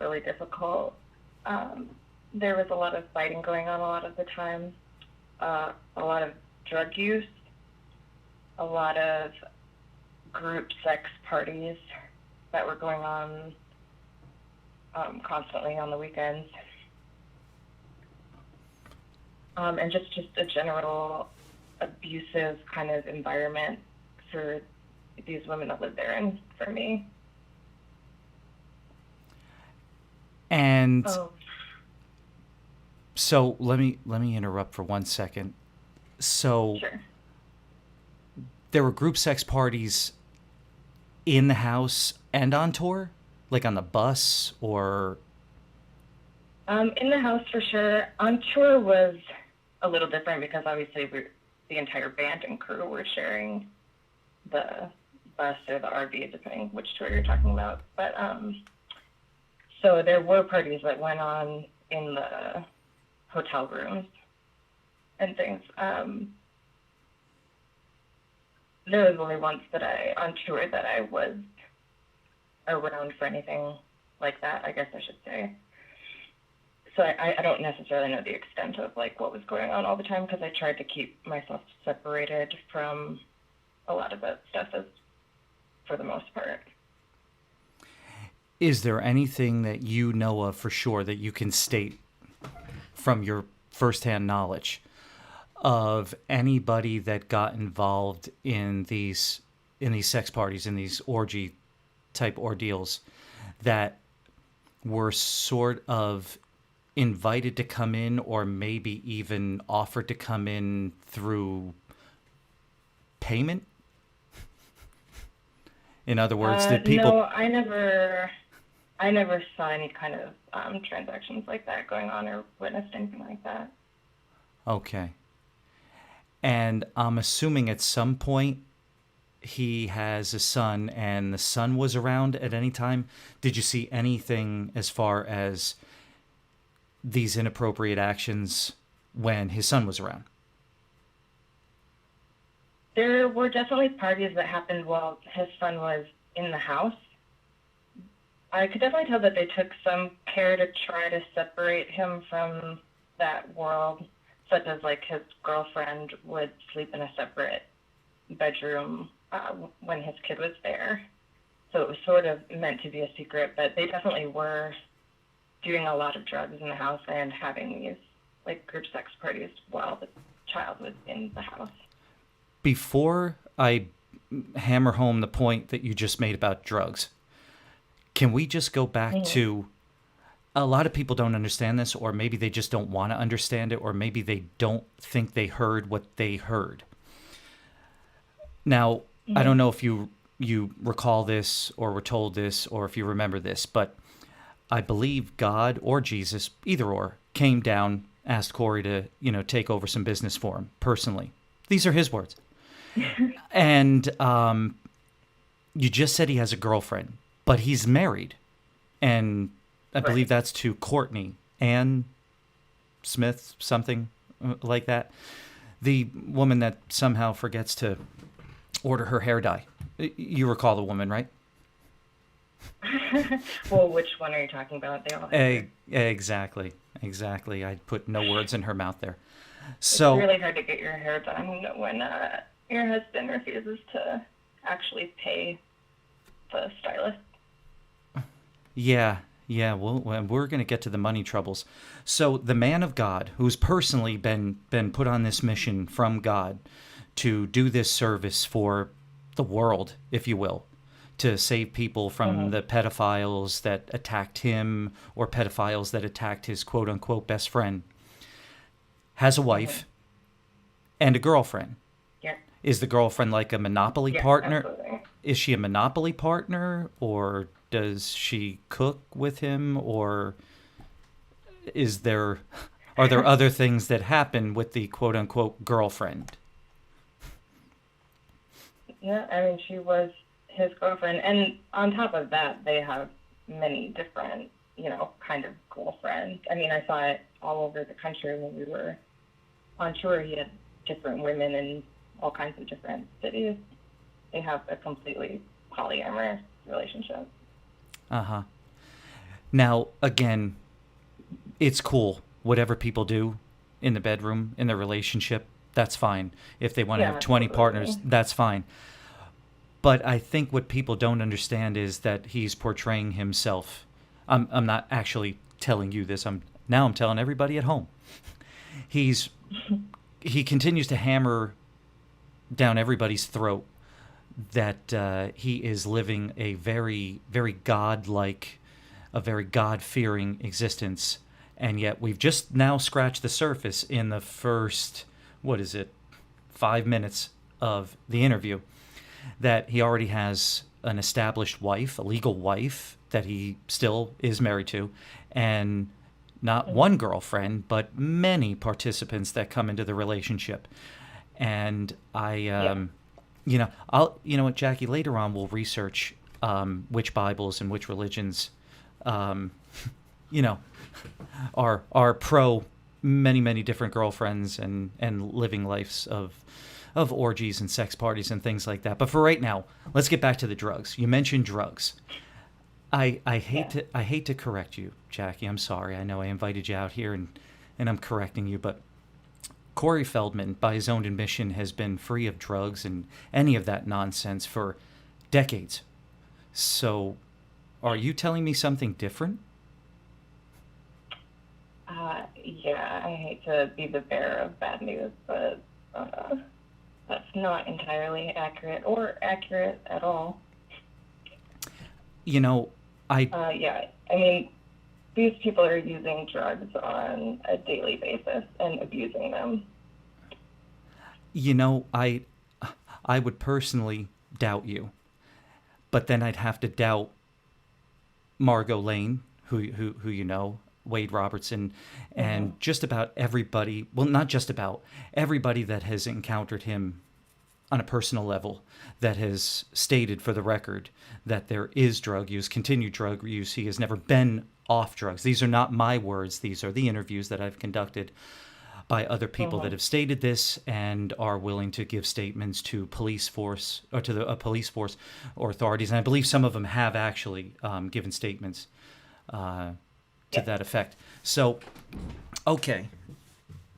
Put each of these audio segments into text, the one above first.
really difficult. There was a lot of fighting going on a lot of the time, a lot of drug use, a lot of group sex parties that were going on constantly on the weekends, and just a general abusive kind of environment for these women that lived there and for me. And Oh, so let me interrupt for 1 second. So sure. there were group sex parties in the house and on tour, like on the bus or In the house for sure. On tour was a little different because obviously the entire band and crew were sharing the bus or the RV, depending which tour you're talking about. But so there were parties that went on in the hotel rooms and things. There was only once that on tour that I was around for anything like that, I guess I should say. So I don't necessarily know the extent of like what was going on all the time because I tried to keep myself separated from a lot of that stuff as for the most part. is there anything that you know of for sure that you can state from your firsthand knowledge of anybody that got involved in these sex parties, in these orgy type ordeals that were sort of invited to come in or maybe even offered to come in through payment? In other words, did No, people? I never saw any kind of transactions like that going on or witnessed anything like that. Okay. And I'm assuming at some point he has a son and the son was around at any time. Did you see anything as far as these inappropriate actions when his son was around? There were definitely parties that happened while his son was in the house. I could definitely tell that they took some care to try to separate him from that world, such as like his girlfriend would sleep in a separate bedroom when his kid was there. So it was sort of meant to be a secret, but they definitely were doing a lot of drugs in the house and having these like group sex parties while the child was in the house. Before I hammer home the point that you just made about drugs, can we just go back Mm-hmm. to a lot of people don't understand this, or maybe they just don't want to understand it, or maybe they don't think they heard what they heard. Now, I Mm-hmm. don't know if you recall this or were told this or if you remember this, but I believe God or Jesus, either or, came down, asked Corey to, take over some business for him personally. These are his words. And you just said he has a girlfriend, but he's married. And I believe Right. that's to Courtney Ann Smith, something like that. The woman that somehow forgets to order her hair dye. You recall the woman, right? Well, which one are you talking about? They all have hair. Exactly. Exactly. I put no words in her mouth there. It's So, really hard to get your hair done when your husband refuses to actually pay the stylist. yeah, yeah, well, we're going to get to the money troubles. So, the man of God, who's personally been put on this mission from God to do this service for the world, if you will, to save people from Mm-hmm. the pedophiles that attacked him or pedophiles that attacked his quote unquote best friend, has a Mm-hmm. wife and a girlfriend. Yeah. Is the girlfriend like a monopoly Yeah, partner? absolutely. Is she a monopoly partner, or does she cook with him, or is there are there other things that happen with the quote unquote girlfriend? Yeah, I mean, she was his girlfriend, and on top of that, they have many different, kind of girlfriends. I mean, I saw it all over the country when we were on tour. He had different women in all kinds of different cities. They have a completely polyamorous relationship. Uh-huh. Now, again, it's cool. Whatever people do in the bedroom, in their relationship, that's fine. If they want to have 20 partners, that's fine. But I think what people don't understand is that he's portraying himself. I'm not actually telling you this. I'm telling everybody at home. He continues to hammer down everybody's throat that he is living a very, very godlike, a very God-fearing existence. And yet we've just now scratched the surface in the first, 5 minutes of the interview, that he already has an established wife, a legal wife that he still is married to, and not one girlfriend, but many participants that come into the relationship. And Jackie, later on we'll research which Bibles and which religions, are pro many, many different girlfriends and living lives of orgies and sex parties and things like that. But for right now, let's get back to the drugs. You mentioned drugs. I hate to correct you, Jackie. I'm sorry. I know I invited you out here and I'm correcting you, but Corey Feldman, by his own admission, has been free of drugs and any of that nonsense for decades. So, are you telling me something different? Yeah, I hate to be the bearer of bad news, but that's not entirely accurate or accurate at all. Yeah, I mean, these people are using drugs on a daily basis and abusing them. I would personally doubt you, but then I'd have to doubt Margot Lane, who you know, Wade Robertson, and just about everybody, well, not just about, everybody that has encountered him on a personal level, that has stated for the record that there is drug use, continued drug use. He has never been off drugs. These are not my words. These are the interviews that I've conducted by other people that have stated this and are willing to give statements to police force or to the police force or authorities. And I believe some of them have actually given statements to that effect. So, okay.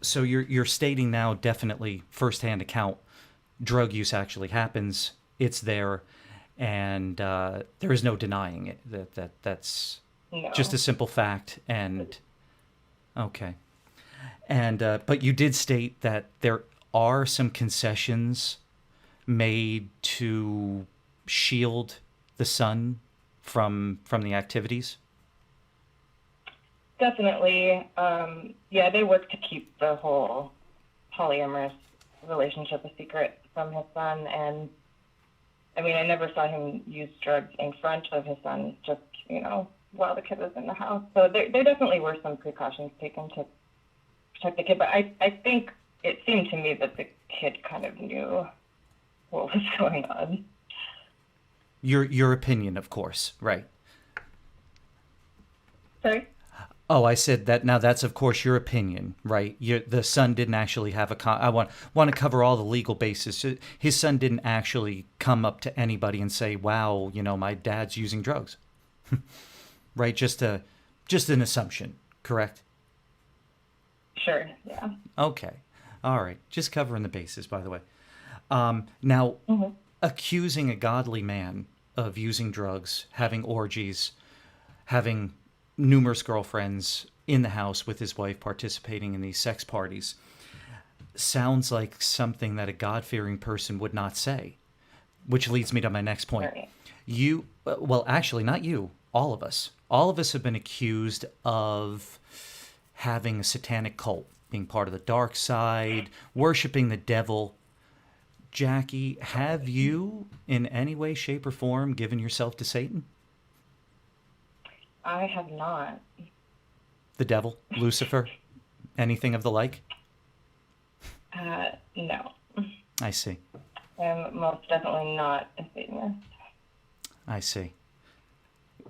So you're stating now definitely firsthand account. Drug use actually happens. It's there, and there is no denying it. That's just a simple fact. And okay. And but you did state that there are some concessions made to shield the son from the activities. Definitely. They work to keep the whole polyamorous relationship a secret from his son. And I mean, I never saw him use drugs in front of his son, just, while the kid was in the house. So there definitely were some precautions taken to protect the kid. But I think it seemed to me that the kid kind of knew what was going on. Your opinion, of course, right? Sorry? Oh, I said that. Now that's of course your opinion, right? The son didn't actually have I want to cover all the legal bases. His son didn't actually come up to anybody and say, "Wow, my dad's using drugs," right? Just an assumption, correct? Sure. Yeah. Okay. All right. Just covering the bases, by the way. Now, accusing a godly man of using drugs, having orgies, having numerous girlfriends in the house with his wife, participating in these sex parties, sounds like something that a God-fearing person would not say, which leads me to my next point. Right. Actually, not you, all of us have been accused of having a satanic cult, being part of the dark side, worshiping the devil. Jackie, have you in any way, shape, or form given yourself to Satan? I have not. The devil? Lucifer? Anything of the like? No. I see. I'm most definitely not a Satanist. I see.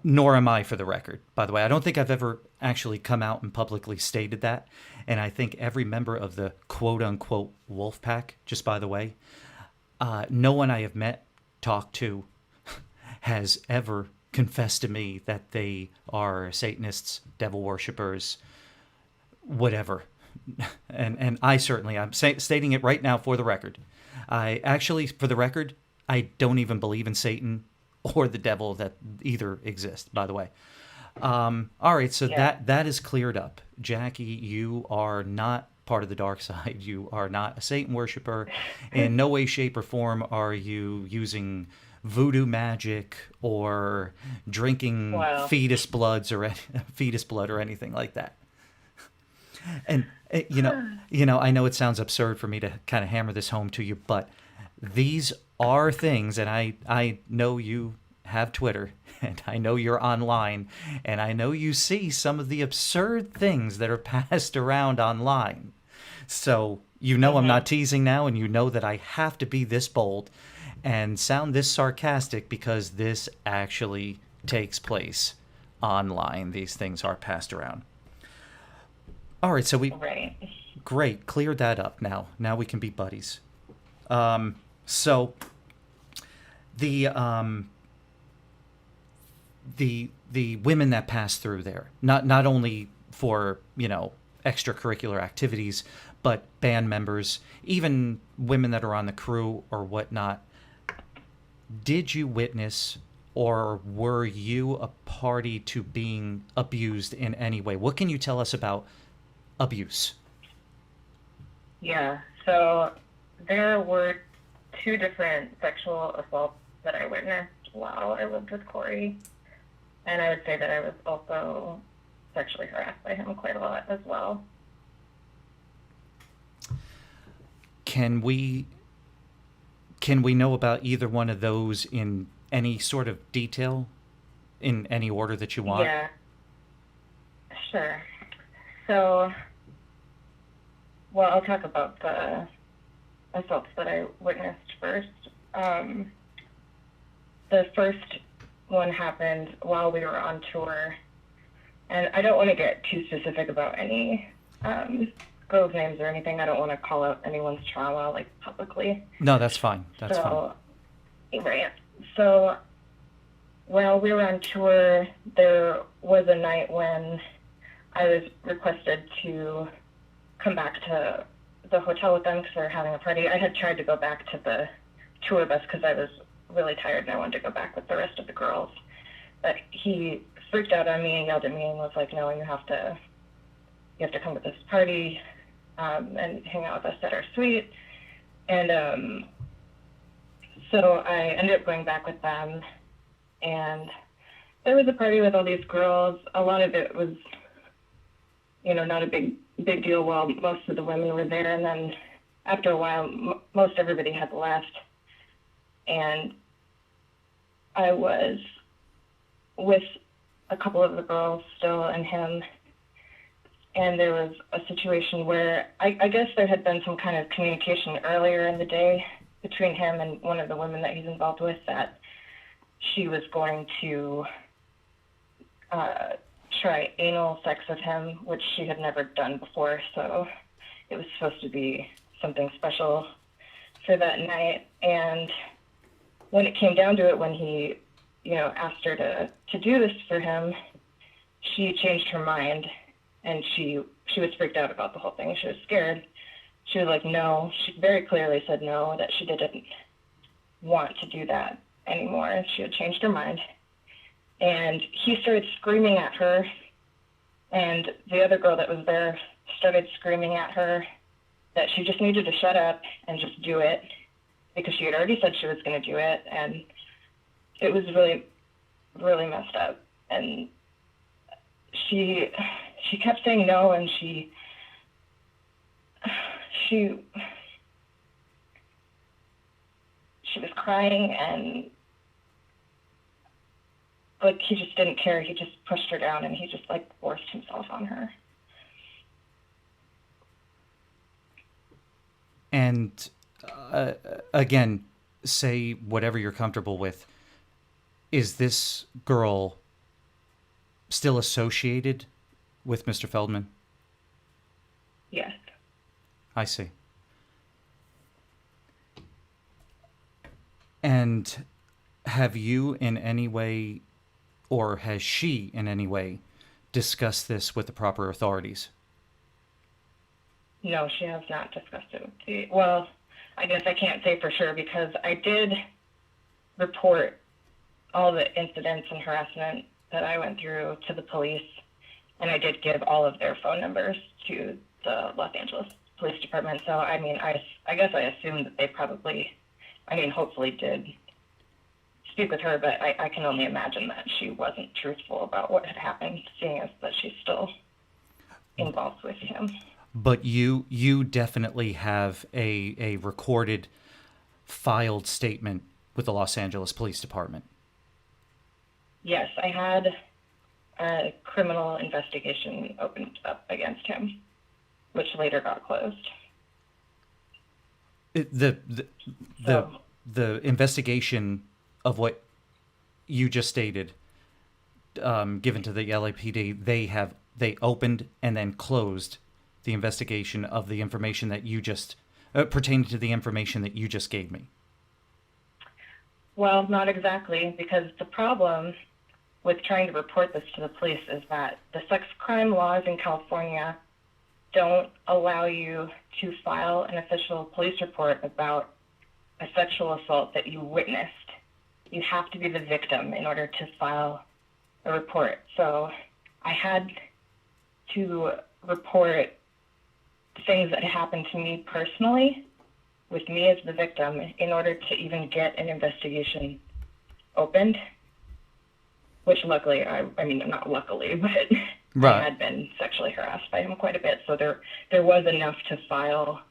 Nor am I, for the record. By the way, I don't think I've ever actually come out and publicly stated that. And I think every member of the quote-unquote wolf pack, just by the way, no one I have met, talked to, has ever confess to me that they are Satanists, devil worshippers, whatever. And I certainly, stating it right now for the record. I actually, for the record, I don't even believe in Satan or the devil, that either exist, by the way. All right, so that is cleared up. Jackie, you are not part of the dark side. You are not a Satan worshiper. In no way, shape, or form are you using voodoo magic or drinking fetus blood or anything like that. And I know it sounds absurd for me to kind of hammer this home to you, but these are things, and I know you have Twitter, and I know you're online, and I know you see some of the absurd things that are passed around online. So I'm not teasing now, and you know that I have to be this bold and sound this sarcastic because this actually takes place online. These things are passed around. All right, so great, cleared that up now. Now we can be buddies. So the women that pass through there, not only for extracurricular activities, but band members, even women that are on the crew or whatnot. Did you witness, or were you a party to being abused in any way? What can you tell us about abuse? Yeah, so there were 2 different sexual assaults that I witnessed while I lived with Corey, and I would say that I was also sexually harassed by him quite a lot as well. Can we know about either one of those in any sort of detail, in any order that you want? Yeah, sure. So, well, I'll talk about the assaults that I witnessed first. The first one happened while we were on tour, and I don't want to get too specific about any girls' names or anything. I don't want to call out anyone's trauma, publicly. No, that's fine. That's fine. Right. So, while we were on tour, there was a night when I was requested to come back to the hotel with them because they were having a party. I had tried to go back to the tour bus because I was really tired and I wanted to go back with the rest of the girls. But he freaked out on me and yelled at me and was like, "No, you have to come to this party and hang out with us at our suite." And so I ended up going back with them, and there was a party with all these girls. A lot of it was, not a big deal while most of the women were there, and then after a while, most everybody had left, and I was with a couple of the girls still and him, and there was a situation where I guess there had been some kind of communication earlier in the day between him and one of the women that he's involved with, that she was going to try anal sex with him, which she had never done before, so it was supposed to be something special for that night. And when it came down to it, when he, asked her to do this for him, she changed her mind, and she was freaked out about the whole thing. She was scared. She was like, no. She very clearly said no, that she didn't want to do that anymore. She had changed her mind. And he started screaming at her, and the other girl that was there started screaming at her that she just needed to shut up and just do it, because she had already said she was going to do it, and it was really, really messed up. And she kept saying no, and she was crying, and he just didn't care. He just pushed her down, and he just forced himself on her. And again, say whatever you're comfortable with. Is this girl still associated with Mr. Feldman? Yes. I see. And have you in any way or has she in any way discussed this with the proper authorities? No, she has not discussed it with well, I guess I can't say for sure because I did report all the incidents and harassment that I went through to the police, and I did give all of their phone numbers to the Los Angeles Police Department. So, I mean, I guess I assumed that they probably, hopefully did speak with her, but I can only imagine that she wasn't truthful about what had happened, seeing as that she's still involved with him. But you definitely have a recorded, filed statement with the Los Angeles Police Department. Yes, I had a criminal investigation opened up against him, which later got closed. The investigation of what you just stated, given to the LAPD, they opened and then closed the investigation of the information that you just pertaining to the information that you just gave me. Well, not exactly, because the problem with trying to report this to the police is that the sex crime laws in California don't allow you to file an official police report about a sexual assault that you witnessed. You have to be the victim in order to file a report. So I had to report things that happened to me personally, with me as the victim, in order to even get an investigation opened. Which luckily, not luckily, but right. I had been sexually harassed by him quite a bit. So there was enough to file,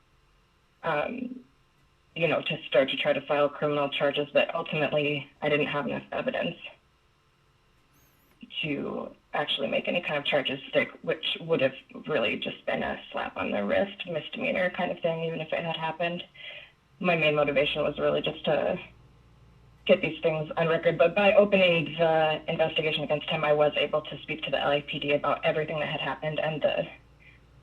to start to try to file criminal charges. But ultimately, I didn't have enough evidence to actually make any kind of charges stick, which would have really just been a slap on the wrist, misdemeanor kind of thing, even if it had happened. My main motivation was really just to get these things on record, but by opening the investigation against him, I was able to speak to the LAPD about everything that had happened and the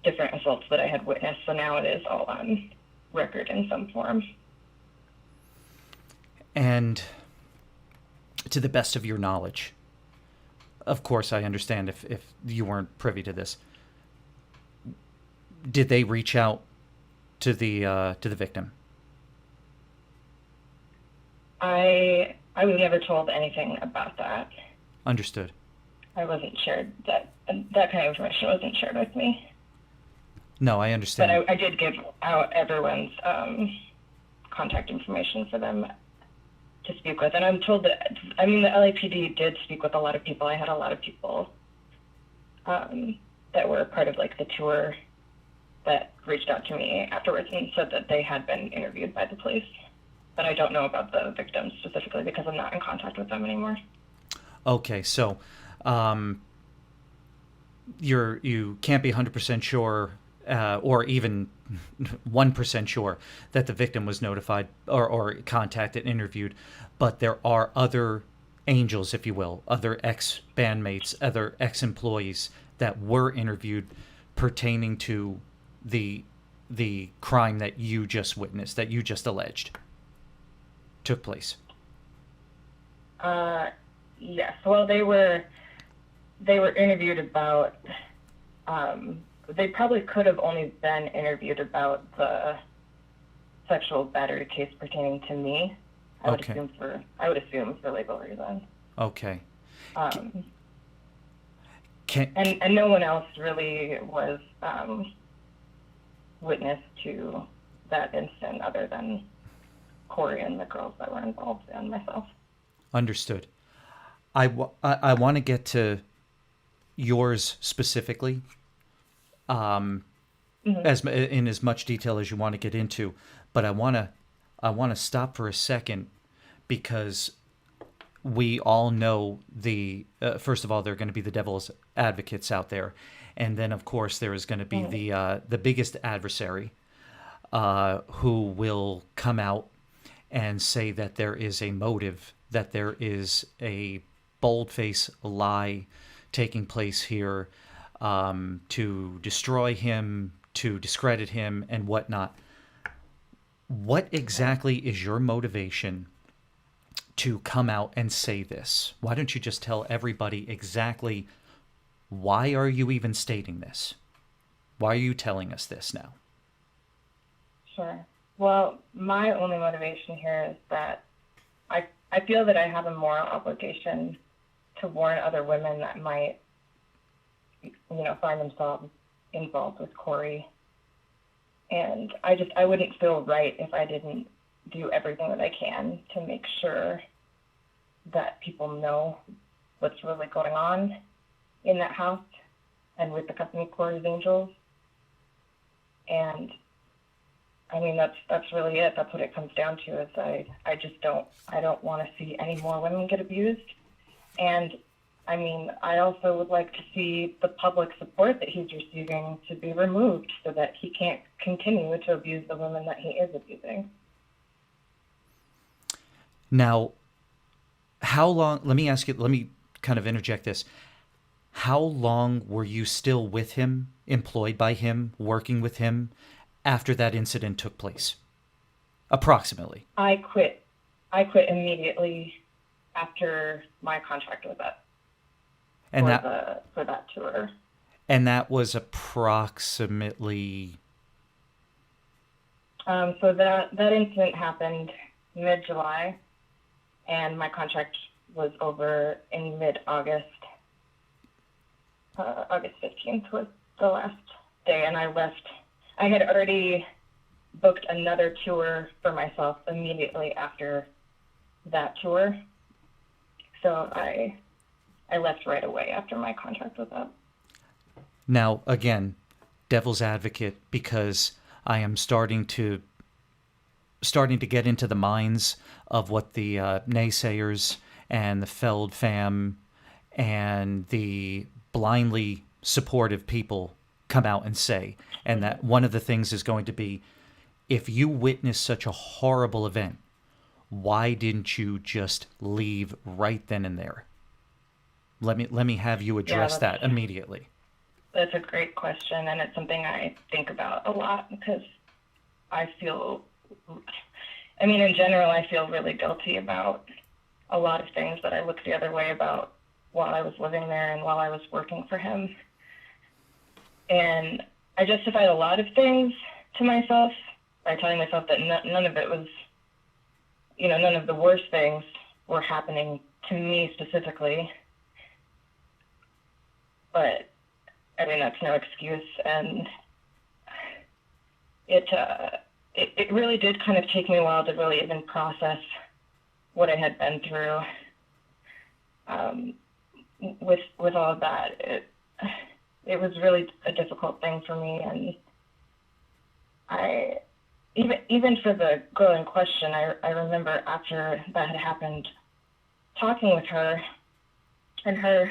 different assaults that I had witnessed, so now it is all on record in some form. And to the best of your knowledge, of course I understand if you weren't privy to this, did they reach out to the victim? I was never told anything about that. Understood. I wasn't shared that kind of information wasn't shared with me. No, I understand. But I did give out everyone's contact information for them to speak with, and I'm told that the LAPD did speak with a lot of people. I had a lot of people that were part of the tour that reached out to me afterwards and said that they had been interviewed by the police. But I don't know about the victims specifically because I'm not in contact with them anymore. Okay, so you can't be 100% sure, or even 1% sure that the victim was notified or contacted, interviewed, but there are other angels, if you will, other ex-bandmates, other ex-employees that were interviewed pertaining to the crime that you just witnessed, that you just alleged took place. Yes. Well, they were interviewed about. They probably could have only been interviewed about the sexual battery case pertaining to me. I would assume for legal reasons. Okay. And no one else really was witness to that incident other than Corey and the girls that were involved and myself. Understood. I want to get to yours specifically, as in as much detail as you want to get into, but I want to stop for a second because we all know first of all, there are going to be the devil's advocates out there, and then of course there is going to be the biggest adversary, who will come out and say that there is a motive, that there is a bold-faced lie taking place here, to destroy him, to discredit him, and whatnot. What exactly is your motivation to come out and say this? Why don't you just tell everybody exactly why are you even stating this? Why are you telling us this now? Sure. Well, my only motivation here is that I feel that I have a moral obligation to warn other women that might, find themselves involved with Corey. And I wouldn't feel right if I didn't do everything that I can to make sure that people know what's really going on in that house and with the company Corey's Angels. And I mean, that's really it. That's what it comes down to is I don't want to see any more women get abused. And I mean, I also would like to see the public support that he's receiving to be removed so that he can't continue to abuse the women that he is abusing. Now, how long, let me kind of interject this. How long were you still with him, employed by him, working with him after that incident took place? Approximately. I quit immediately after my contract was up. And for that tour. And that was approximately. So that incident happened mid-July, and my contract was over in mid-August. August 15th was the last day, and I left. I had already booked another tour for myself immediately after that tour, so I left right away after my contract was up. Now, again, devil's advocate, because I am starting to get into the minds of what the naysayers and the Feld fam and the blindly supportive people come out and say. And that one of the things is going to be, if you witness such a horrible event, why didn't you just leave right then and there? Let me have you address that immediately. That's a great question, and it's something I think about a lot because I feel, in general, I feel really guilty about a lot of things that I looked the other way about while I was living there and while I was working for him. And I justified a lot of things to myself by telling myself that none of it was, none of the worst things were happening to me specifically. But that's no excuse, and it really did kind of take me a while to really even process what I had been through. With all of that, it was really a difficult thing for me, and I even for the girl in question, I remember after that had happened, talking with her, and her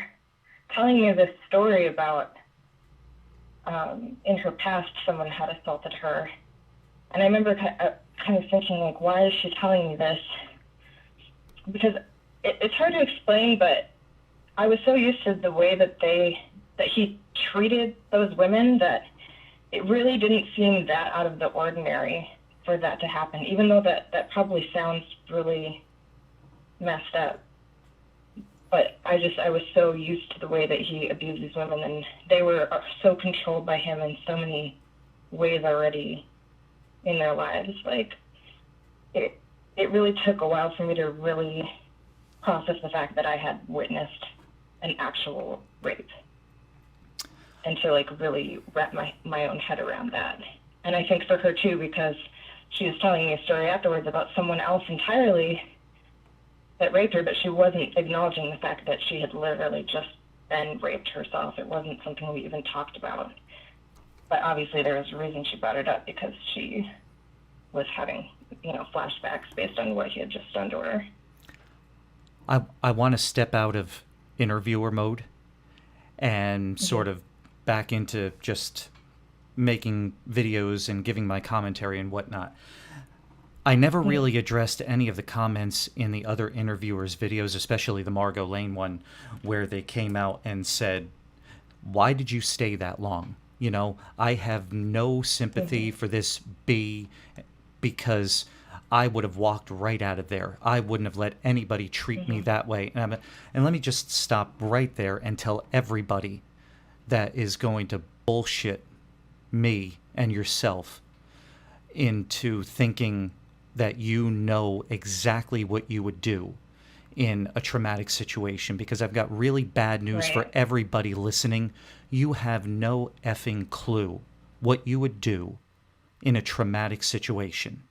telling me this story about in her past someone had assaulted her. And I remember kind of thinking, like, why is she telling me this? Because it's hard to explain, but I was so used to the way that he treated those women that it really didn't seem that out of the ordinary for that to happen, even though that probably sounds really messed up. But I was so used to the way that he abused these women, and they were so controlled by him in so many ways already in their lives. Like, it really took a while for me to really process the fact that I had witnessed an actual rape, and to really wrap my own head around that. And I think for her too, because she was telling me a story afterwards about someone else entirely that raped her, but she wasn't acknowledging the fact that she had literally just been raped herself. It wasn't something we even talked about. But obviously there was a reason she brought it up, because she was having, flashbacks based on what he had just done to her. I want to step out of interviewer mode and sort of back into just making videos and giving my commentary and whatnot. I never really addressed any of the comments in the other interviewers' videos, especially the Margot Lane one, where they came out and said, why did you stay that long? I have no sympathy for this because I would have walked right out of there. I wouldn't have let anybody treat me that way. And let me just stop right there and tell everybody that is going to bullshit me and yourself into thinking that you know exactly what you would do in a traumatic situation, because I've got really bad news for everybody listening. You have no effing clue what you would do in a traumatic situation.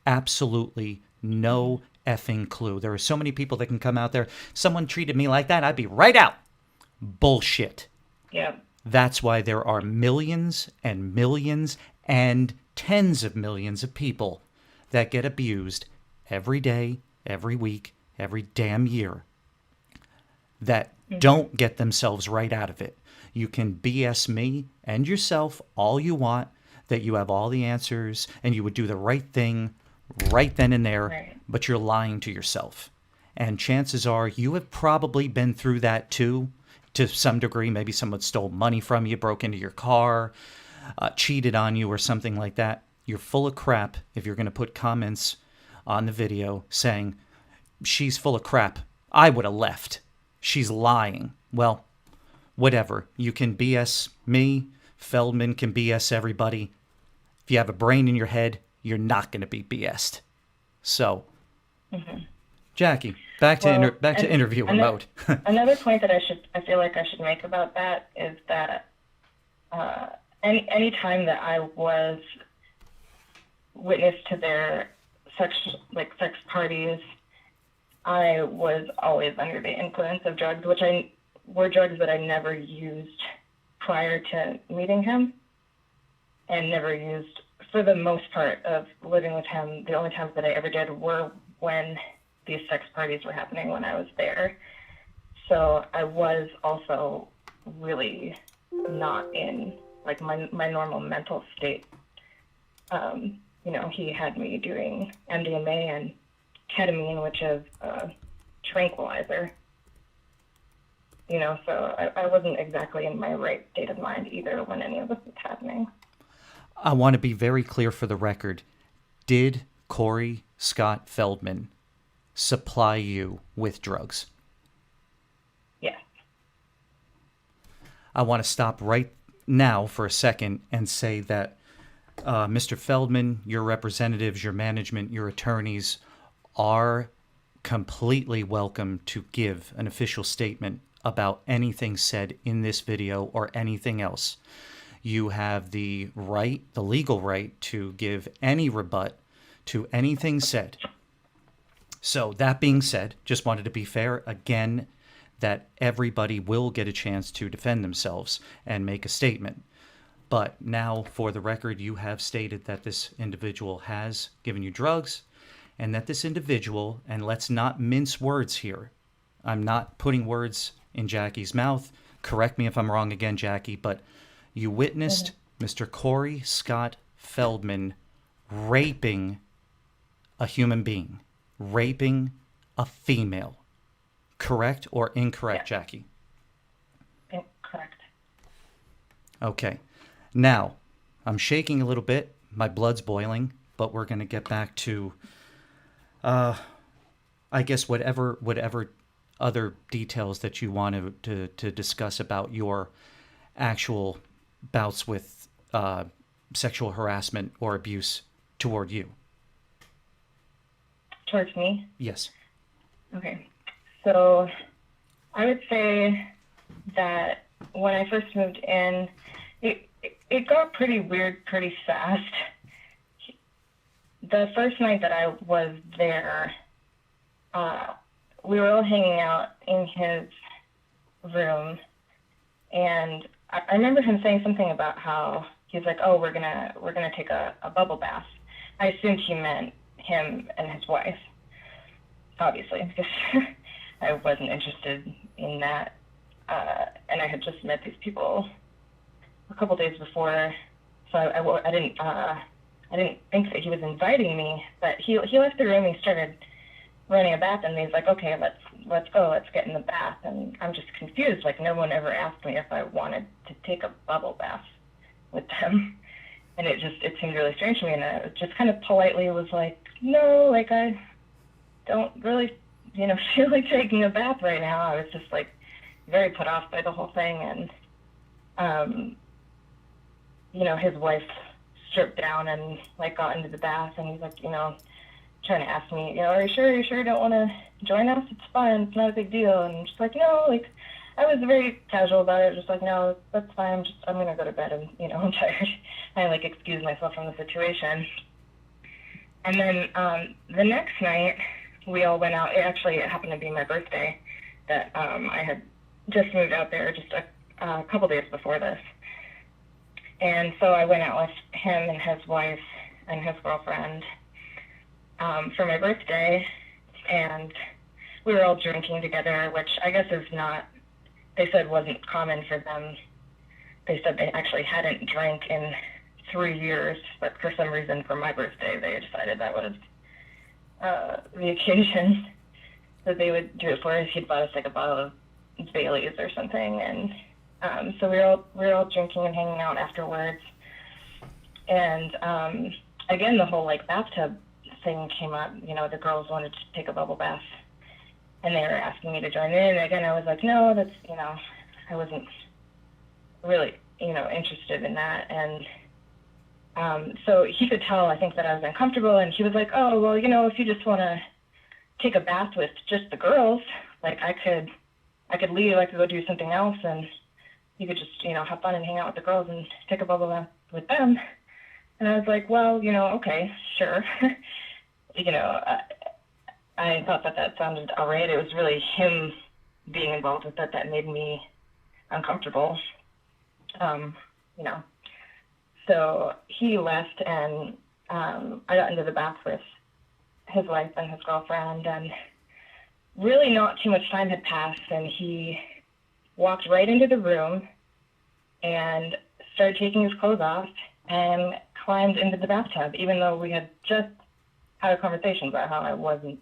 Absolutely no effing clue. There are so many people that can come out there. Someone treated me like that, I'd be right out. Bullshit. Yeah. That's why there are millions and millions and tens of millions of people that get abused every day, every week, every damn year, that don't get themselves right out of it. You can BS me and yourself all you want, that you have all the answers and you would do the right thing right then and there, but you're lying to yourself. And chances are you have probably been through that too, to some degree. Maybe someone stole money from you, broke into your car, cheated on you or something like that. You're full of crap if you're going to put comments on the video saying, she's full of crap, I would have left, she's lying. Well, whatever. You can BS me, Feldman can BS everybody. If you have a brain in your head, you're not going to be BS'd. So, Jackie, back to interview mode. Another point that I feel like I should make about that is that any time that I was witness to their sex parties, I was always under the influence of drugs, which were drugs that I never used prior to meeting him, and never used for the most part of living with him. The only times that I ever did were when these sex parties were happening when I was there. So I was also really not in like my normal mental state. He had me doing MDMA and ketamine, which is a tranquilizer. So I wasn't exactly in my right state of mind either when any of this was happening. I want to be very clear for the record. Did Corey Scott Feldman supply you with drugs? Yes. I want to stop right now for a second and say that Mr. Feldman, your representatives, your management, your attorneys are completely welcome to give an official statement about anything said in this video or anything else. You have the right, the legal right, to give any rebut to anything said. So that being said, just wanted to be fair again that everybody will get a chance to defend themselves and make a statement. But now, for the record, you have stated that this individual has given you drugs, and that this individual, and let's not mince words here, I'm not putting words in Jackie's mouth. Correct me if I'm wrong again, Jackie, but you witnessed Mr. Corey Scott Feldman raping a human being, raping a female. Correct or incorrect, yeah. Jackie? Correct. Okay. Now, I'm shaking a little bit. My blood's boiling, but we're going to get back to, I guess, whatever other details that you want to discuss about your actual bouts with sexual harassment or abuse toward you. Towards me? Yes. Okay. So I would say that when I first moved in, it got pretty weird pretty fast. The first night that I was there, we were all hanging out in his room, and I remember him saying something about how he's like, "Oh, we're gonna take a bubble bath." I assumed he meant him and his wife, obviously, because I wasn't interested in that, and I had just met these people a couple days before, so I didn't think that he was inviting me. But he left the room. He started running a bath, and he's like, "Okay, let's go. Let's get in the bath." And I'm just confused. Like, no one ever asked me if I wanted to take a bubble bath with them. And it seemed really strange to me, and I just kind of politely was like, no, like, I don't really, feel like taking a bath right now. I was just, like, very put off by the whole thing, and, his wife stripped down and, like, got into the bath, and he's like, trying to ask me, are you sure you don't want to join us? It's fine, it's not a big deal. And I'm just like, no, like, I was very casual about it, just like, no, that's fine, I'm going to go to bed, and, I'm tired. I, like, excused myself from the situation. And then the next night, we all went out. It happened to be my birthday that I had just moved out there just a couple days before this. And so I went out with him and his wife and his girlfriend for my birthday, and we were all drinking together, which I guess is not, they said wasn't common for them. They said they actually hadn't drank in 3 years, but for some reason for my birthday they decided that was the occasion that they would do it for us. He'd bought us like a bottle of Bailey's or something, and so we were all drinking and hanging out afterwards. And again, the whole like bathtub thing came up. The girls wanted to take a bubble bath, and they were asking me to join in. And again, I was like, no, that's I wasn't really interested in that. And so he could tell, I think, that I was uncomfortable, and he was like, oh, well, if you just want to take a bath with just the girls, like I could leave, I could go do something else, and you could just, have fun and hang out with the girls and take a bubble bath with them. And I was like, well, okay, sure. I thought that sounded all right. It was really him being involved with that made me uncomfortable. So he left, and I got into the bath with his wife and his girlfriend, and really not too much time had passed, and he walked right into the room and started taking his clothes off and climbed into the bathtub, even though we had just had a conversation about how I wasn't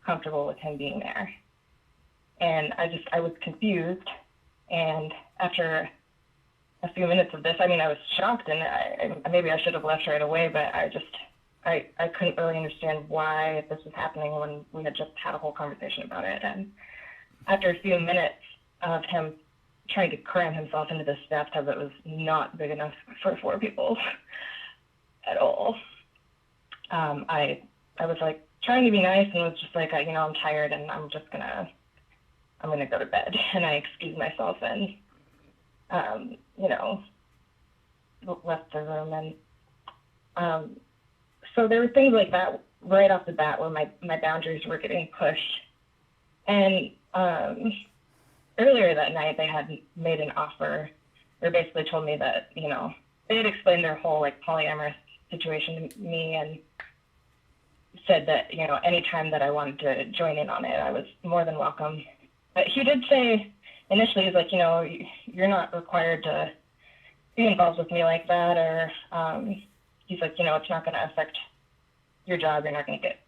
comfortable with him being there. And I was confused, and after a few minutes of this, I was shocked, and maybe I should have left right away, but I couldn't really understand why this was happening when we had just had a whole conversation about it. And after a few minutes of him trying to cram himself into this bathtub that was not big enough for 4 people at all, I was like trying to be nice and was just like, I'm tired and I'm gonna go to bed. And I excused myself and left the room. And so there were things like that right off the bat where my boundaries were getting pushed. And earlier that night, they had made an offer, or basically told me that, they had explained their whole like polyamorous situation to me, and said that, anytime that I wanted to join in on it, I was more than welcome. But he did say initially, he's like, you're not required to be involved with me like that, or he's like, it's not going to affect your job. You're not going to get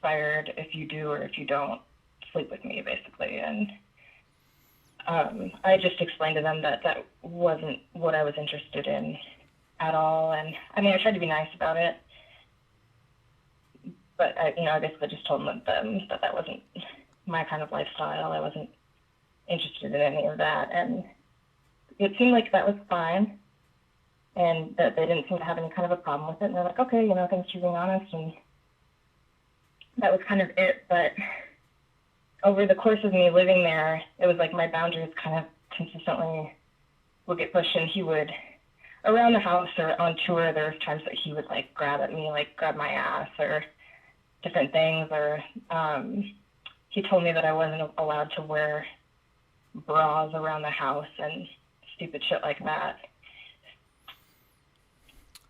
fired if you do or if you don't sleep with me, basically. And I just explained to them that wasn't what I was interested in at all. And I tried to be nice about it, but I basically just told them that wasn't my kind of lifestyle. I wasn't interested in any of that, and it seemed like that was fine, and that they didn't seem to have any kind of a problem with it. And they're like, okay, thanks for being honest, and that was kind of it. But over the course of me living there, it was like my boundaries kind of consistently would get pushed, and he would, around the house or on tour, there was times that he would like grab at me, like grab my ass or different things, or he told me that I wasn't allowed to wear bras around the house and stupid shit like that.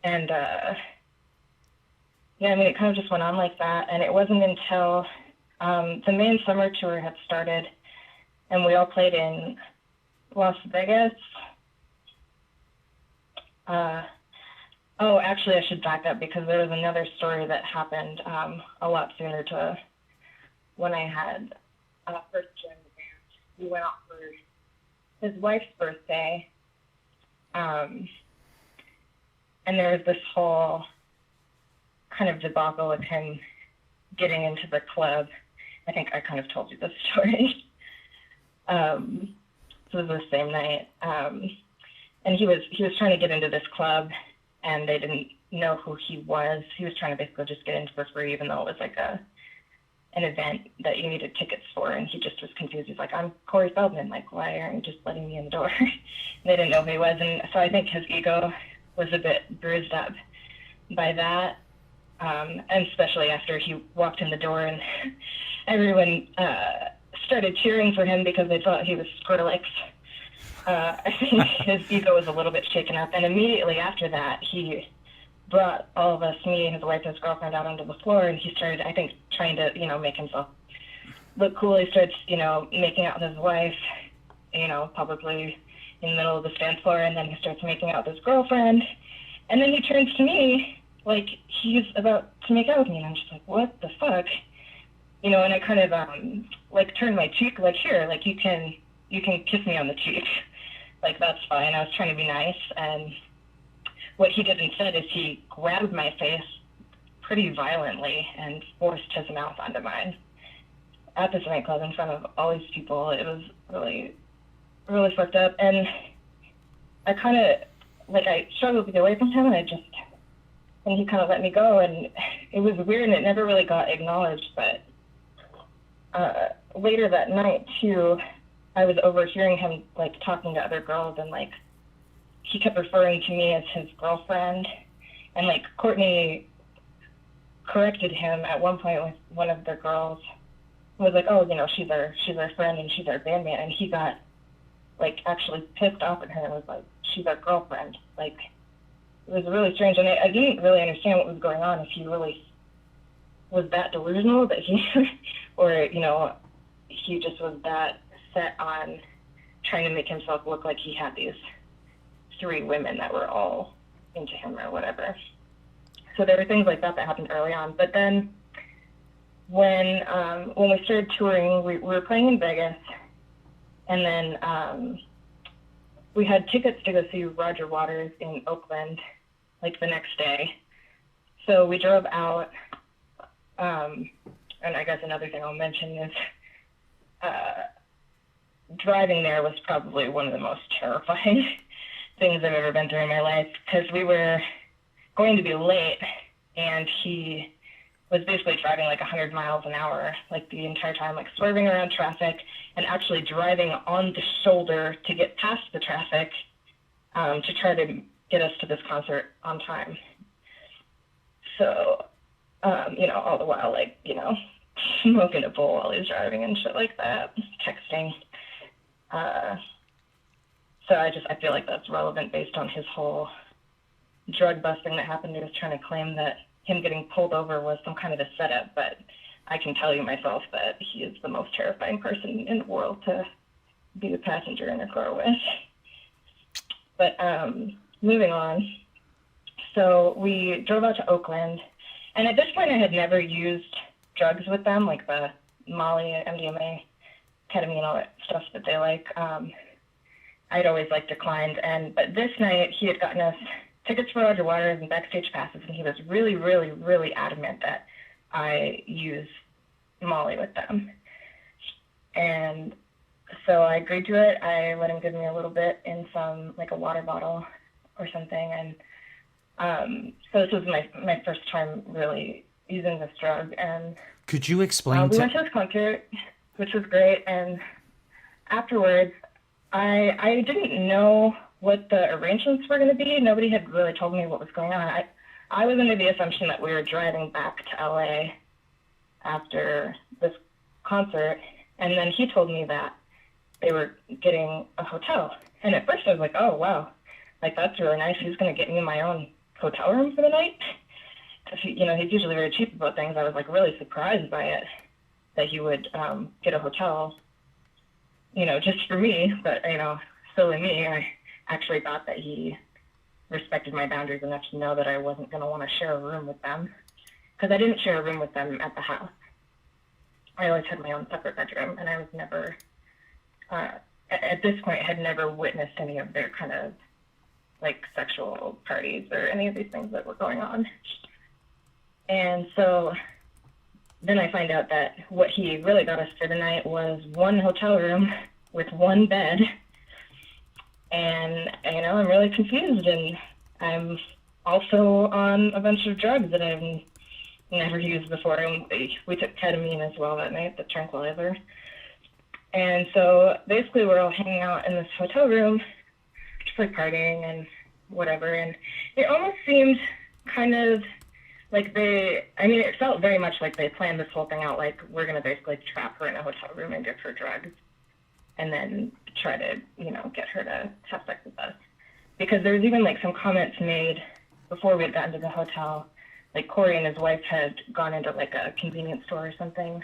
And it kind of just went on like that. And it wasn't until the main summer tour had started and we all played in Las Vegas. Actually, I should back up because there was another story that happened a lot sooner to when I had first joined the band. We went out for his wife's birthday. And there was this whole kind of debacle with him getting into the club. I think I kind of told you this story. It was the same night. And he was trying to get into this club, and they didn't know who he was. He was trying to basically just get in for free, even though it was like an event that you needed tickets for, and he just was confused. He's like, I'm Corey Feldman, like, why aren't you just letting me in the door? They didn't know who he was, and so I think his ego was a bit bruised up by that, and especially after he walked in the door and everyone started cheering for him because they thought he was Skrillex. I think his ego was a little bit shaken up, and immediately after that, he brought all of us, me, his wife, and his girlfriend, out onto the floor, and he started, I think, trying to, make himself look cool. He starts, making out with his wife, publicly in the middle of the dance floor, and then he starts making out with his girlfriend, and then he turns to me like he's about to make out with me, and I'm just like, what the fuck? And I kind of, turned my cheek, like, here, like, you can kiss me on the cheek. Like, that's fine. I was trying to be nice, and what he did instead is he grabbed my face pretty violently and forced his mouth onto mine at this nightclub in front of all these people. It was really, really fucked up, and I kind of, I struggled to get away from him, and he kind of let me go, and it was weird, and it never really got acknowledged, but later that night, too, I was overhearing him, talking to other girls, and, he kept referring to me as his girlfriend, and, Courtney corrected him at one point with one of the girls, was like, oh, she's our friend, and she's our bandmate, and he got, actually pissed off at her, and was like, she's our girlfriend. It was really strange, and I didn't really understand what was going on, if he really was that delusional that he, or, he just was that set on trying to make himself look like he had these 3 women that were all into him or whatever. So there were things like that happened early on. But then when we started touring, we were playing in Vegas, and then we had tickets to go see Roger Waters in Oakland, the next day. So we drove out, and I guess another thing I'll mention is driving there was probably one of the most terrifying things I've ever been through in my life, because we were going to be late, and he was basically driving 100 miles an hour, the entire time, swerving around traffic and actually driving on the shoulder to get past the traffic to try to get us to this concert on time. So, all the while, smoking a bowl while he's driving and shit like that, texting. So I feel like that's relevant based on his whole drug busting that happened. He was trying to claim that him getting pulled over was some kind of a setup, but I can tell you myself that he is the most terrifying person in the world to be the passenger in a car with. But moving on, so we drove out to Oakland, and at this point I had never used drugs with them, like the Molly, MDMA, ketamine, all that stuff that they like. I'd always declined, but this night he had gotten us tickets for Roger Waters and backstage passes, and he was really, really, really adamant that I use Molly with them. And so I agreed to it. I let him give me a little bit in some, a water bottle or something, and so this was my first time really using this drug. And could you explain? We went to this concert, which was great, and afterwards, I didn't know what the arrangements were going to be. Nobody had really told me what was going on. I was under the assumption that we were driving back to LA after this concert, and then he told me that they were getting a hotel. And at first I was like, oh, wow, that's really nice. He's going to get me my own hotel room for the night. Because, he's usually very cheap about things. I was, really surprised by it, that he would get a hotel, just for me. But, silly me, I actually thought that he respected my boundaries enough to know that I wasn't going to want to share a room with them. Because I didn't share a room with them at the house. I always had my own separate bedroom, and I was never, at this point, had never witnessed any of their kind of like sexual parties or any of these things that were going on. And so then I find out that what he really got us for the night was one hotel room with one bed. And, I'm really confused, and I'm also on a bunch of drugs that I've never used before. And we took ketamine as well that night, the tranquilizer. And so basically we're all hanging out in this hotel room, just like partying and whatever. And it almost seemed kind of like it felt very much like they planned this whole thing out, like we're going to basically trap her in a hotel room and give her drugs and then try to, get her to have sex with us. Because there was even like some comments made before we had gotten to the hotel, like Corey and his wife had gone into like a convenience store or something.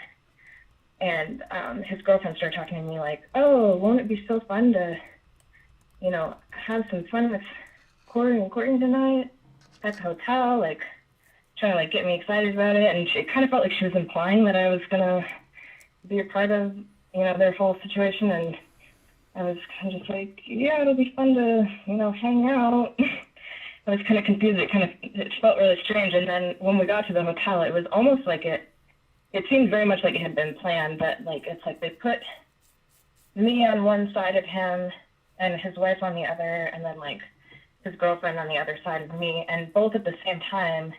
And his girlfriend started talking to me like, oh, won't it be so fun to, have some fun with Corey and Courtney tonight at the hotel, like trying to like get me excited about it. And it kind of felt like she was implying that I was going to be a part of, their whole situation. And I was kind of just like, yeah, it'll be fun to, hang out. I was kind of confused. It felt really strange. And then when we got to the hotel, it was almost like it seemed very much like it had been planned, but like it's like they put me on one side of him and his wife on the other, and then like his girlfriend on the other side of me, and both at the same time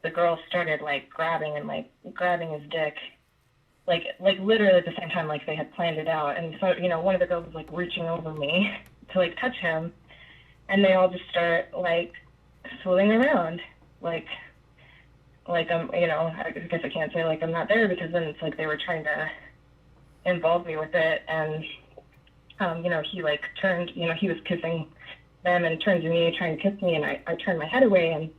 the girl started like grabbing his dick, like literally at the same time, like they had planned it out. And so one of the girls was like reaching over me to like touch him, and they all just start like fooling around, like I'm, I guess I can't say like I'm not there, because then it's like they were trying to involve me with it. And, he like turned, he was kissing them and turned to me trying to kiss me, and I turned my head away, and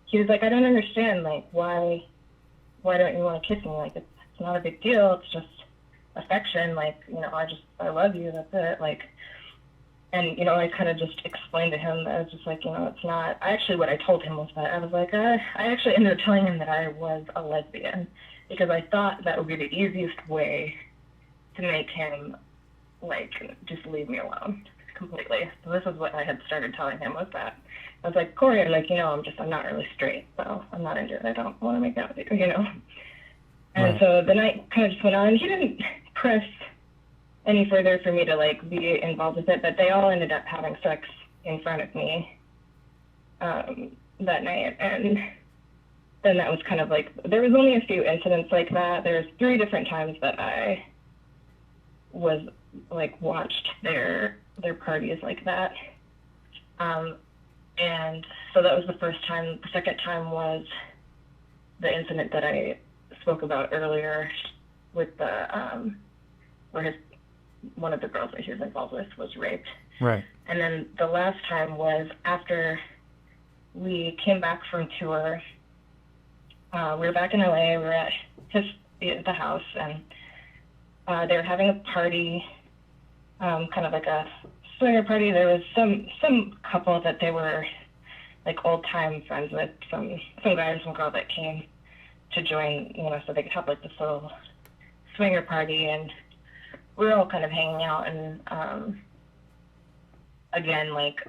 he was like, I don't understand, like, why don't you want to kiss me? Like, it's not a big deal. It's just affection. Like, I love you. That's it. Like, and, I kind of just explained to him that I was just like, it's not, what I told him was that I was like, I actually ended up telling him that I was a lesbian, because I thought that would be the easiest way to make him, like, just leave me alone completely. So this is what I had started telling him, was that I was like, Corey, I'm like, I'm not really straight, so I'm not into it. I don't want to make out with you, And Right. so the night kind of just went on, and he didn't press any further for me to like be involved with it, but they all ended up having sex in front of me that night. And then that was kind of like, there was only a few incidents like that. There's 3 different times that I was like watched their parties like that. And so that was the first time. The second time was the incident that I spoke about earlier with the where one of the girls that he was involved with was raped. Right. And then the last time was after we came back from tour. We were back in LA. We were at the house, and they were having a party, kind of like a swinger party. There was some couple that they were like old time friends with, some guy and some girl that came to join, so they could have like this little swinger party. And we were all kind of hanging out, and again, like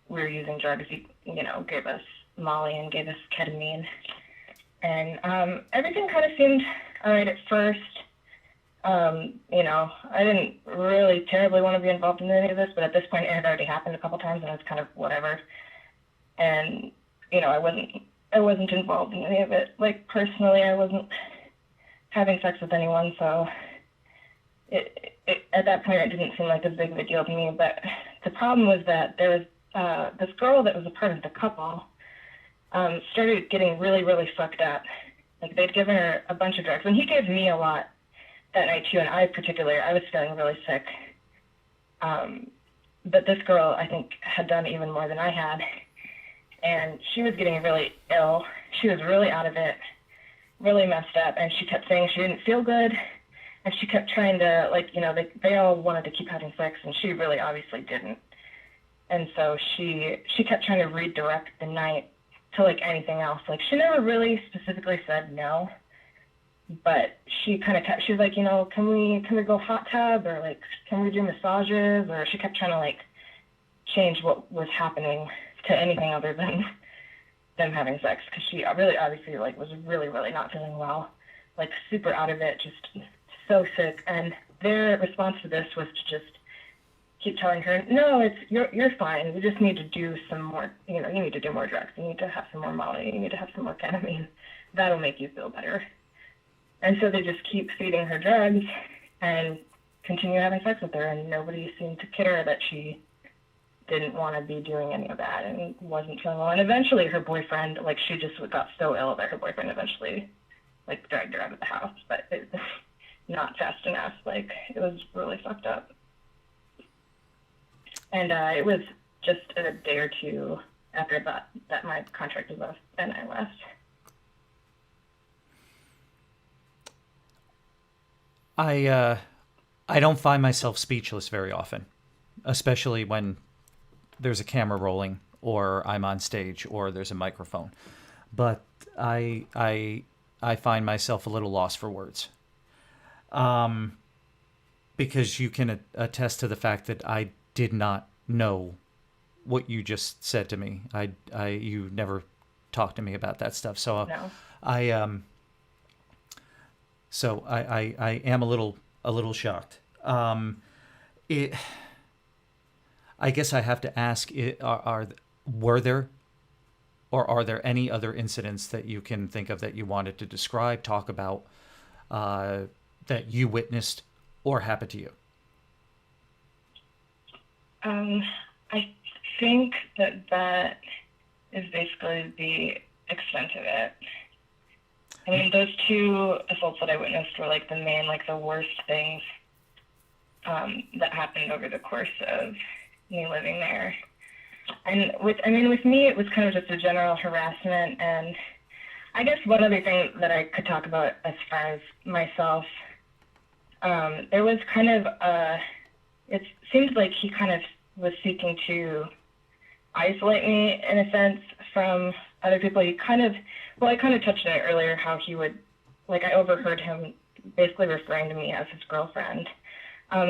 we were using drugs. He, gave us Molly and gave us ketamine, and everything kind of seemed all right at first. I didn't really terribly want to be involved in any of this, but at this point it had already happened a couple times, and it was kind of whatever. And I wasn't involved in any of it. Like personally, I wasn't having sex with anyone, so it at that point it didn't seem like as big of a deal to me. But the problem was that there was this girl that was a part of the couple started getting really, really fucked up. Like they'd given her a bunch of drugs, and he gave me a lot that night too, and I was feeling really sick. But this girl, I think, had done even more than I had, and she was getting really ill. She was really out of it, really messed up, and she kept saying she didn't feel good, and she kept trying to, like, they all wanted to keep having sex, and she really obviously didn't. And so she kept trying to redirect the night to, like, anything else. Like, she never really specifically said no, but she kind of kept, she was like, can we go hot tub, or, like, can we do massages? Or she kept trying to, like, change what was happening to anything other than them having sex, because she really obviously like was really, really not feeling well, like super out of it, just so sick. And their response to this was to just keep telling her, no, you're fine. You just need to do some more, you need to do more drugs. You need to have some more Molly. You need to have some more ketamine. That'll make you feel better. And so they just keep feeding her drugs and continue having sex with her, and nobody seemed to care that she didn't want to be doing any of that and wasn't feeling well. And eventually her boyfriend, like, she just got so ill that her boyfriend eventually, like, dragged her out of the house, but it was not fast enough. Like, it was really fucked up. And it was just a day or two after that my contract was up, and I left. I don't find myself speechless very often, especially when there's a camera rolling or I'm on stage or there's a microphone. But I find myself a little lost for words. Because you can attest to the fact that I did not know what you just said to me. You never talked to me about that stuff. So No. I am a little shocked. I guess I have to ask: were there, or are there any other incidents that you can think of that you wanted to describe, talk about, that you witnessed or happened to you? I think that is basically the extent of it. I mean, those two assaults that I witnessed were like the worst things that happened over the course of me living there. And with me, it was kind of just a general harassment. And I guess one other thing that I could talk about as far as myself, there was kind of it seems like he kind of was seeking to isolate me in a sense from other people. I kind of touched on it earlier, how he would, like, I overheard him basically referring to me as his girlfriend.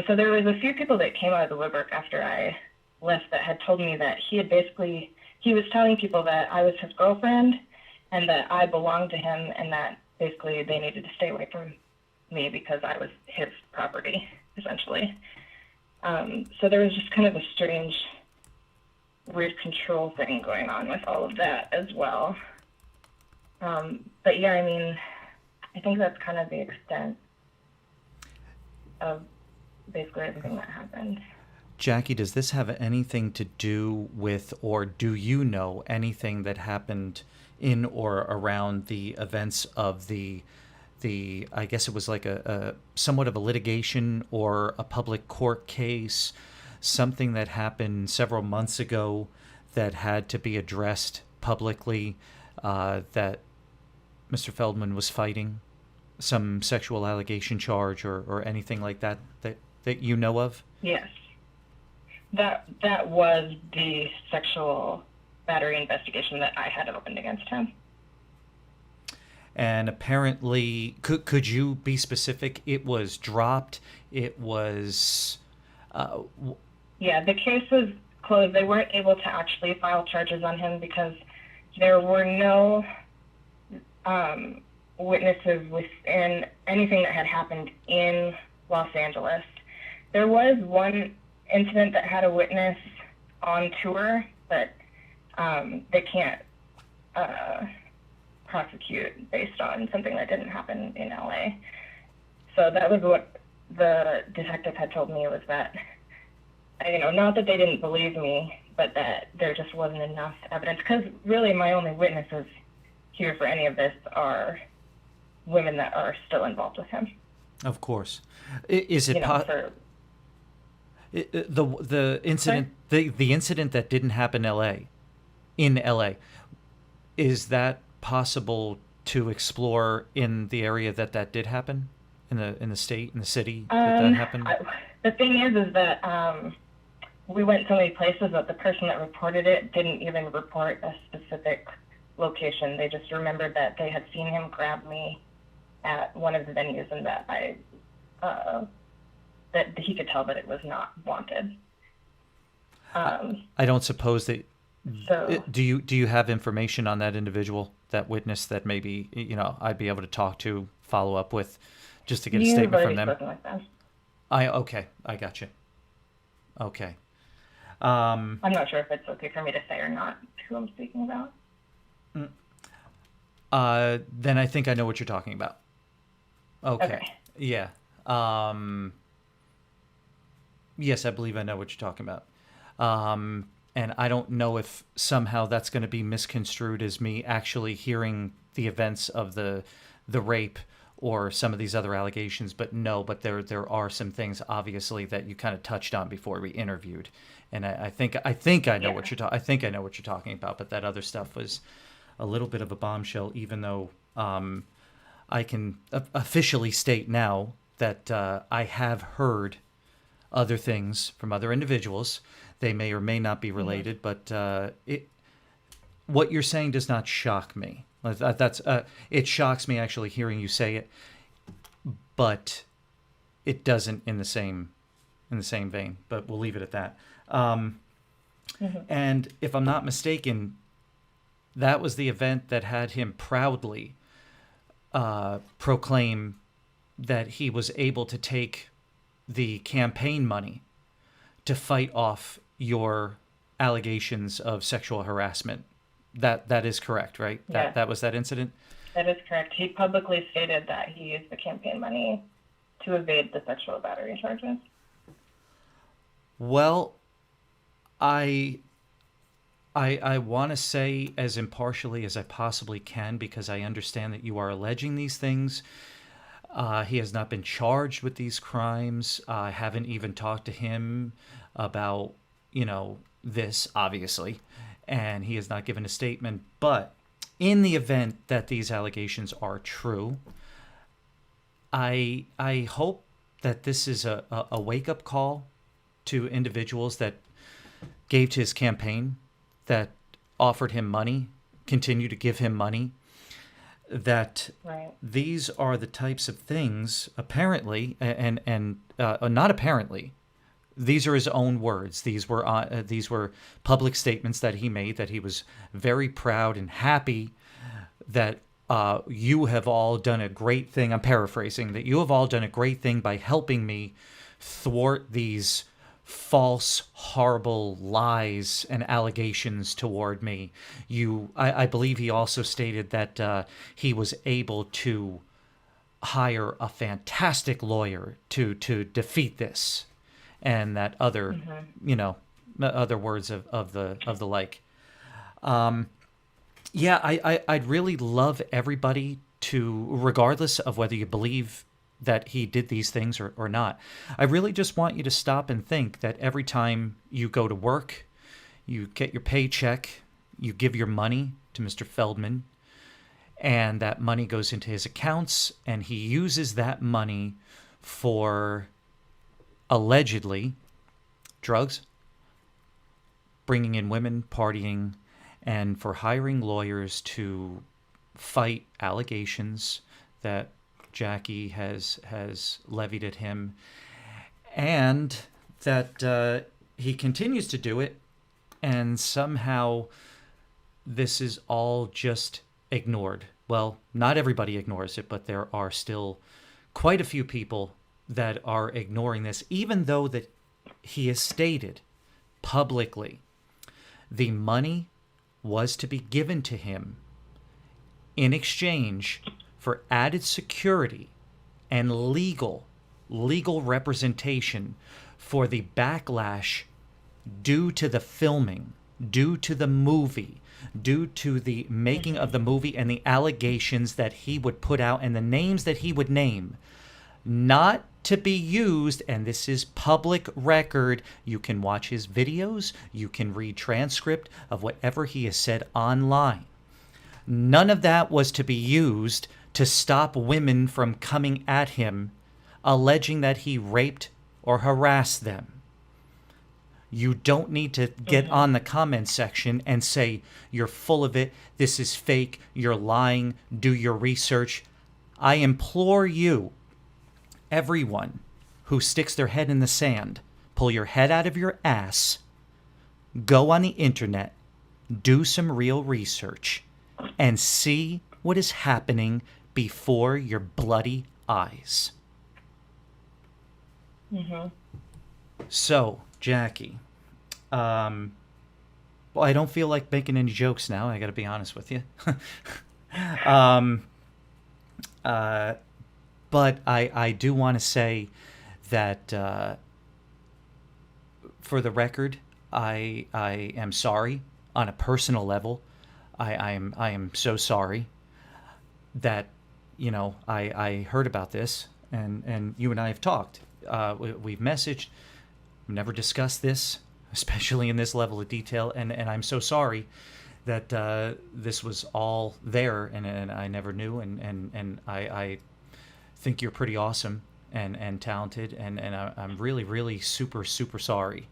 So there was a few people that came out of the woodwork after I left that had told me that he was telling people that I was his girlfriend and that I belonged to him, and that basically they needed to stay away from me because I was his property, essentially. So there was just kind of a strange, weird control thing going on with all of that as well. But yeah, I mean, I think that's kind of the extent of basically everything that happened. Jackie, does this have anything to do with, or do you know anything that happened in or around the events of the I guess it was like a somewhat of a litigation or a public court case, something that happened several months ago that had to be addressed publicly, that Mr. Feldman was fighting, some sexual allegation charge or anything like that you know of? Yes. That was the sexual battery investigation that I had opened against him. And apparently, could you be specific? It was dropped. It was... Yeah, the case was closed. They weren't able to actually file charges on him because there were no witnesses within anything that had happened in Los Angeles. There was one incident that had a witness on tour, but they can't prosecute based on something that didn't happen in LA. So that was what the detective had told me, was that, not that they didn't believe me, but that there just wasn't enough evidence. Because really my only witnesses here for any of this are women that are still involved with him. Of course. Is it the incident, the incident that didn't happen in LA, is that possible to explore in the area that did happen, in the state, in the city that happened? The thing is that we went so many places that the person that reported it didn't even report a specific location. They just remembered that they had seen him grab me at one of the venues, and that that he could tell that it was not wanted. I don't suppose that. So Do you have information on that individual, that witness, that maybe I'd be able to talk to, follow up with, just to get a you've statement from already them? spoken with them. Okay, I got you. Okay. I'm not sure if it's okay for me to say or not who I'm speaking about. Then I think I know what you're talking about. Okay. Okay. Yeah. Yes, I believe I know what you're talking about. And I don't know if somehow that's going to be misconstrued as me actually hearing the events of the rape or some of these other allegations, but no, but there are some things obviously that you kind of touched on before we interviewed, and I think I know what Yeah. I think I know what you're talking about, but that other stuff was a little bit of a bombshell, even though I can officially state now that I have heard other things from other individuals. They may or may not be Hmm. related, but what you're saying does not shock me. It shocks me actually hearing you say it, but it doesn't in the same vein. But we'll leave it at that. Hmm. And if I'm not mistaken, that was the event that had him proudly proclaim that he was able to take the campaign money to fight off your allegations of sexual harassment. That is correct, right? Yes, That was that incident. that is correct. He publicly stated that he used the campaign money to evade the sexual battery charges. Well, I I want to say as impartially as I possibly can, because I understand that you are alleging these things. He has not been charged with these crimes. I haven't even talked to him about, this, obviously, and he has not given a statement. But in the event that these allegations are true, I hope that this is a wake up call to individuals that gave to his campaign, that offered him money, continue to give him money, that Right. these are the types of things, apparently, and not apparently, these are his own words. These were public statements that he made, that he was very proud and happy that you have all done a great thing. I'm paraphrasing, that you have all done a great thing by helping me thwart these false, horrible lies and allegations toward me. I believe he also stated that he was able to hire a fantastic lawyer to defeat this, and that other, Hmm. other words of the like. Yeah, I'd really love everybody to, regardless of whether you believe that he did these things or not, I really just want you to stop and think that every time you go to work, you get your paycheck, you give your money to Mr. Feldman, and that money goes into his accounts, and he uses that money for allegedly drugs, bringing in women, partying, and for hiring lawyers to fight allegations that Jackie has levied at him, and that he continues to do it, and somehow this is all just ignored. Well, not everybody ignores it, but there are still quite a few people that are ignoring this, even though that he has stated publicly the money was to be given to him in exchange for added security and legal representation for the backlash due to the filming, due to the movie, due to the making of the movie, and the allegations that he would put out and the names that he would name, not to be used, and this is public record. You can watch his videos, you can read transcript of whatever he has said online. None of that was to be used to stop women from coming at him, alleging that he raped or harassed them. You don't need to get Hmm. on the comment section and say, you're full of it, this is fake, you're lying, do your research. I implore you, everyone who sticks their head in the sand, pull your head out of your ass, go on the internet, do some real research, and see what is happening before your bloody eyes. Mm-hmm. So, Jackie, well, I don't feel like making any jokes now. I got to be honest with you. But I do want to say that for the record, I am sorry on a personal level. I am so sorry that I heard about this, and you and I have talked. We've messaged. We've never discussed this, especially in this level of detail, and I'm so sorry that this was all there, and I never knew, and I think you're pretty awesome and talented, and I'm really, really super, super sorry,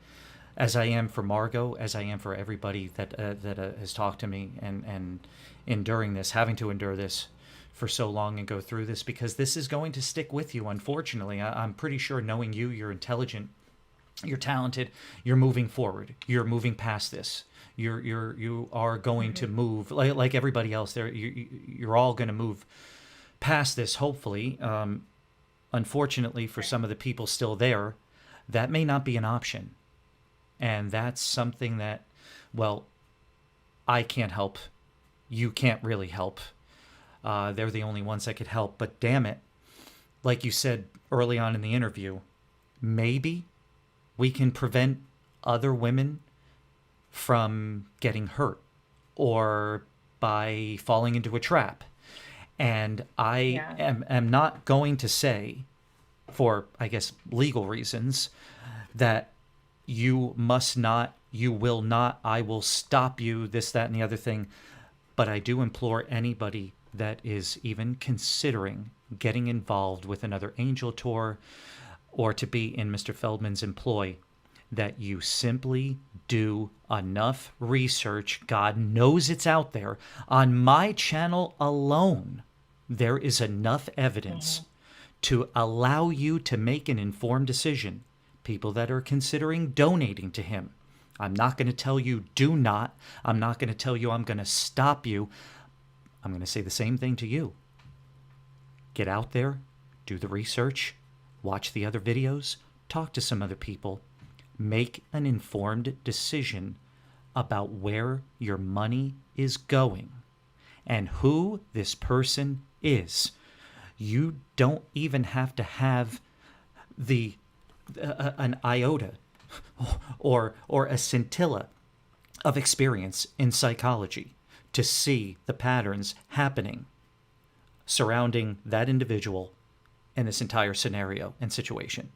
as I am for Margot, as I am for everybody that has talked to me and enduring this, having to endure this for so long and go through this, because this is going to stick with you, unfortunately. I'm pretty sure, knowing you, you're intelligent, you're talented, you're moving forward, you're moving past this. You are going to move like everybody else. You're all going to move past this, hopefully. Unfortunately, for some of the people still there, that may not be an option, and that's something that, well, I can't help. You can't really help. They're the only ones that could help. But damn it, like you said early on in the interview, maybe we can prevent other women from getting hurt or by falling into a trap. And I am not going to say, for, I guess, legal reasons, that you must not, you will not, I will stop you, this, that, and the other thing. But I do implore anybody that is even considering getting involved with another Angel tour or to be in Mr. Feldman's employ, that you simply do enough research. God knows it's out there. On my channel alone, there is enough evidence to allow you to make an informed decision. People that are considering donating to him, I'm not going to tell you do not. I'm not going to tell you I'm going to stop you. I'm going to say the same thing to you. Get out there, do the research, watch the other videos, talk to some other people, make an informed decision about where your money is going and who this person is. You don't even have to have the an iota or a scintilla of experience in psychology to see the patterns happening surrounding that individual and this entire scenario and situation.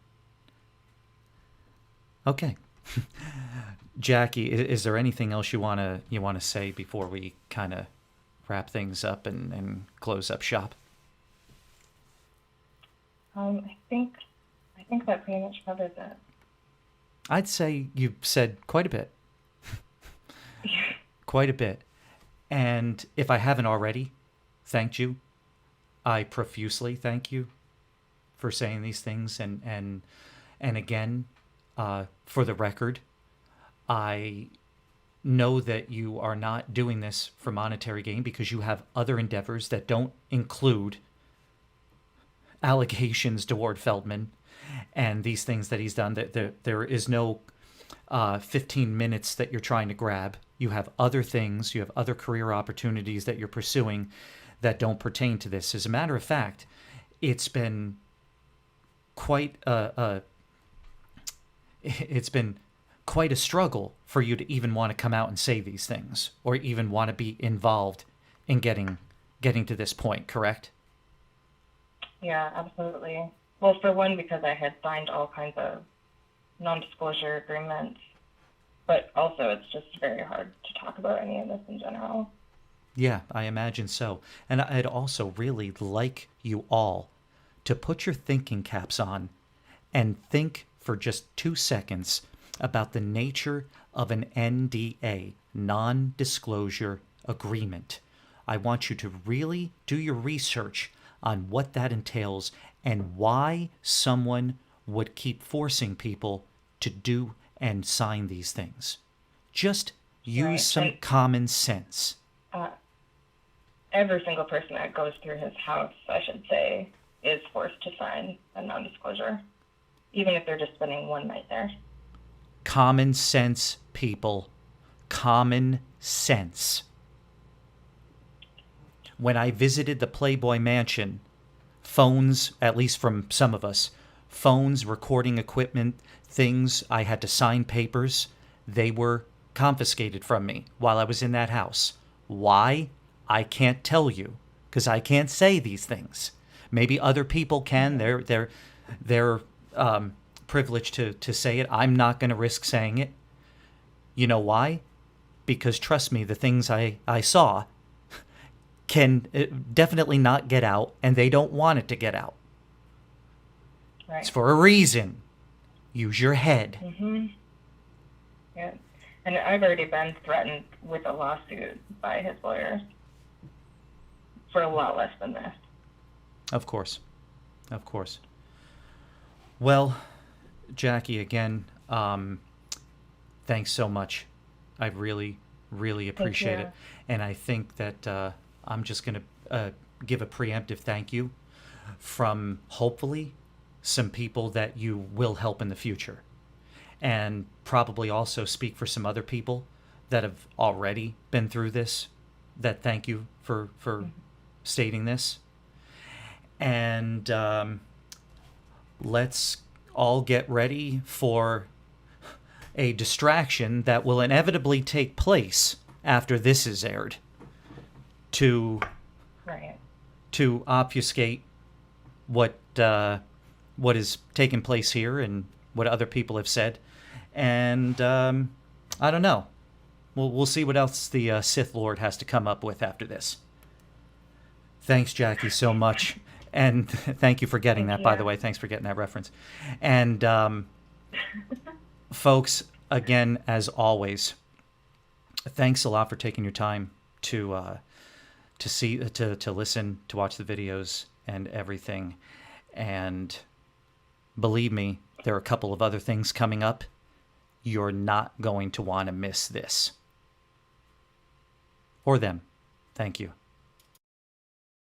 Okay. Jackie, is there anything else you want to say before we kind of wrap things up and close up shop? I think that pretty much covers it. I'd say you've said quite a bit. Quite a bit. And if I haven't already thanked you, I profusely thank you for saying these things. And again, for the record, I know that you are not doing this for monetary gain, because you have other endeavors that don't include allegations toward Feldman and these things that he's done. That there is no 15 minutes that you're trying to grab. You have other things, you have other career opportunities that you're pursuing that don't pertain to this. As a matter of fact, it's been quite a struggle for you to even want to come out and say these things, or even want to be involved in getting to this point, correct? Yeah, absolutely. Well, for one, because I had signed all kinds of non-disclosure agreements, but also it's just very hard to talk about any of this in general. Yeah, I imagine so. And I'd also really like you all to put your thinking caps on and think for just 2 seconds about the nature of an NDA, non-disclosure agreement. I want you to really do your research on what that entails and why someone would keep forcing people to do and sign these things. Just use Right. some And common sense. every single person that goes through his house, I should say, is forced to sign a non-disclosure, even if they're just spending one night there. Common sense, people. Common sense. When I visited the Playboy Mansion, phones, at least from some of us, phones, recording equipment, things, I had to sign papers, they were confiscated from me while I was in that house. Why? I can't tell you, because I can't say these things. Maybe other people can. They're privileged to say it. I'm not going to risk saying it. You know why? Because trust me, the things I saw can definitely not get out, and they don't want it to get out. Right. It's for a reason. Use your head. Mm-hmm. Yeah. And I've already been threatened with a lawsuit by his lawyers for a lot less than this. Of course. Of course. Well, Jackie, again, thanks so much. I really, really appreciate it. And I think that I'm just going to give a preemptive thank you from hopefully some people that you will help in the future. And probably also speak for some other people that have already been through this, that thank you for stating this. And let's all get ready for a distraction that will inevitably take place after this is aired to obfuscate what is taking place here and what other people have said. And I don't know. We'll see what else the Sith Lord has to come up with after this. Thanks, Jackie, so much. And thank you for getting that, by the way. Thanks for getting that reference. And folks, again, as always, thanks a lot for taking your time to listen, to watch the videos and everything. And believe me, there are a couple of other things coming up. You're not going to want to miss this. Or them. Thank you.